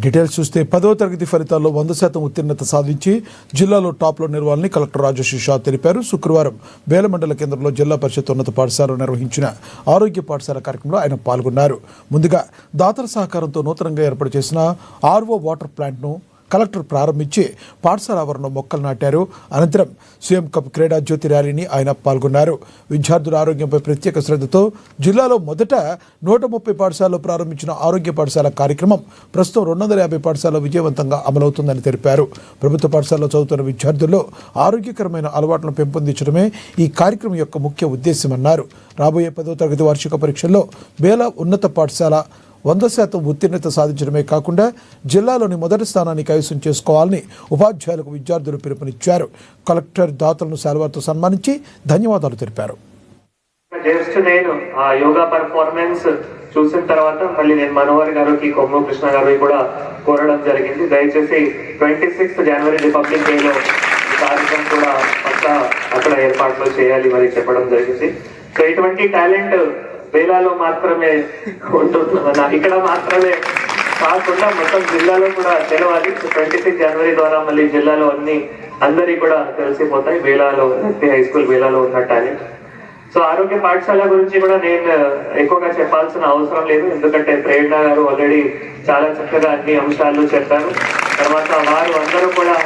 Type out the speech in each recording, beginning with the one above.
Details చూస్తే 10వ తరగతి ఫలితాల్లో 100% ఉత్తీర్ణత సాధించి జిల్లాలో టాప్లో నిలవాలని కలెక్టర్ రాజశ్రీ షా తెలిపారు. శుక్రవారం బేల మండల కేంద్రంలో జిల్లా పరిషత్ ఉన్నత పాఠశాలలో నిర్వహించిన ఆరోగ్య పాఠశాల కార్యక్రమంలో ఆయన పాల్గొన్నారు. ముందుగా దాతల సహకారంతో నూతనంగా ఏర్పాటు చేసిన ఆర్ఓ వాటర్ ప్లాంట్ను కలెక్టర్ ప్రారంభించి పాఠశాల ఆవరణలో మొక్కలు నాటారు. అనంతరం సీఎం కప్ క్రీడా జ్యోతి ర్యాలీని ఆయన పాల్గొన్నారు. విద్యార్థుల ఆరోగ్యంపై ప్రత్యేక శ్రద్ధతో జిల్లాలో మొదట 130 పాఠశాలలో ప్రారంభించిన ఆరోగ్య పాఠశాల కార్యక్రమం ప్రస్తుతం 250 పాఠశాలలో విజయవంతంగా అమలవుతుందని తెలిపారు. ప్రభుత్వ పాఠశాలలో చదువుతున్న విద్యార్థుల్లో ఆరోగ్యకరమైన అలవాట్లను పెంపొందించడమే ఈ కార్యక్రమం యొక్క ముఖ్య ఉద్దేశమన్నారు. రాబోయే 10వ తరగతి వార్షిక పరీక్షల్లో బేల ఉన్నత పాఠశాల 100% ఉత్తీర్ణత సాధించడమే కాకుండా జిల్లాలోని మొదటి స్థానాన్ని కైవసం చేసుకోవాలని ఉపాధ్యాయులకు విద్యార్థులు పిలుపునిచ్చారు. కలెక్టర్ దాతలను శాలువాతో సన్మానించి ధన్యవాదాలు తెలిపారు. నేను ఆ యోగా పర్ఫార్మెన్స్ చూసిన తర్వాత మళ్ళీ నేను మనోహర్ గారికి కొమ్ము కృష్ణ గారికి కూడా కోరడం జరిగింది. దయచేసి 26 జనవరి రిపబ్లిక్ డేలో ఈ కార్యక్రమం కూడా పక్కా అక్కడ ఏర్పాట్లు చేయాలి మరి చెప్పడం జరిగింది. సో ఇటువంటి టాలెంట్ బేలాలో మాత్రమే ఉంటున్నా, ఇక్కడ మాత్రమే కాకుండా మొత్తం జిల్లాలో కూడా తెలవాలి. 26 జనవరి ద్వారా మళ్ళీ జిల్లాలో అందరి కూడా తెలిసిపోతాయి బేలాలో హై స్కూల్ బేలాలో ఉన్న టాలెంట్. సో ఆరోగ్య పాఠశాల గురించి కూడా నేను ఎక్కువగా చెప్పాల్సిన అవసరం లేదు, ఎందుకంటే ప్రేరణ గారు ఆల్రెడీ చాలా చక్కగా అన్ని అంశాలు చెప్పారు. తర్వాత వారు అందరూ కూడా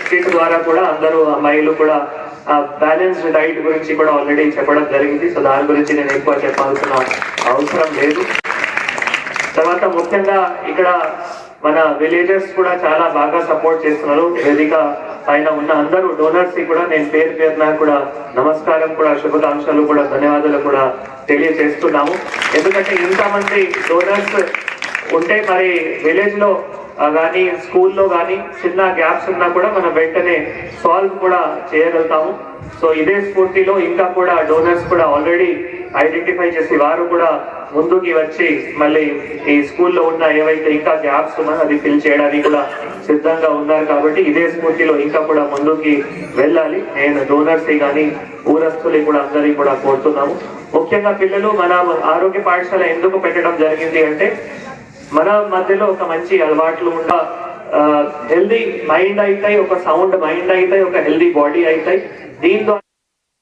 స్పీచ్ ద్వారా కూడా అందరూ అమ్మాయిలు కూడా బ్యాలెన్స్డ్ డైట్ గురించి కూడా ఆల్రెడీ చెప్పడం జరిగింది. సో దాని గురించి నేను ఎక్కువ చెప్పాల్సిన అవసరం లేదు. తర్వాత ముఖ్యంగా ఇక్కడ మన విలేజెస్ కూడా చాలా బాగా సపోర్ట్ చేస్తున్నారు. వేదిక పైన ఉన్న అందరూ డోనర్స్ కి కూడా నేను పేరున కూడా నమస్కారం కూడా శుభాకాంక్షలు కూడా ధన్యవాదాలు కూడా తెలియజేస్తున్నాము. ఎందుకంటే ఇంతమంది డోనర్స్ ఉంటే మరి విలేజ్ లో కానీ స్కూల్లో కానీ చిన్న గ్యాప్స్ ఉన్నా కూడా మనం వెంటనే సాల్వ్ కూడా చేయగలుగుతాము. సో ఇదే స్ఫూర్తిలో ఇంకా కూడా డోనర్స్ కూడా ఆల్రెడీ ఐడెంటిఫై చేసి వారు కూడా ముందుకి వచ్చి మళ్ళీ ఈ స్కూల్లో ఉన్న ఏవైతే ఇంకా గ్యాప్స్ ఉన్నాయో అది ఫిల్ చేయడానికి కూడా సిద్ధంగా ఉన్నారు. కాబట్టి ఇదే స్ఫూర్తిలో ఇంకా కూడా ముందుకి వెళ్ళాలి. నేను డోనర్స్ కానీ ఊరస్తులు కూడా అందరికీ కూడా కోరుతున్నాము. ముఖ్యంగా పిల్లలు మన ఆరోగ్య పాఠశాల ఎందుకు పెట్టడం జరిగింది అంటే మన మధ్యలో ఒక మంచి అలవాట్లు ఉన్న హెల్దీ మైండ్ అవుతాయి, ఒక సౌండ్ మైండ్ అవుతాయి, ఒక హెల్దీ బాడీ అవుతాయి. దీంతో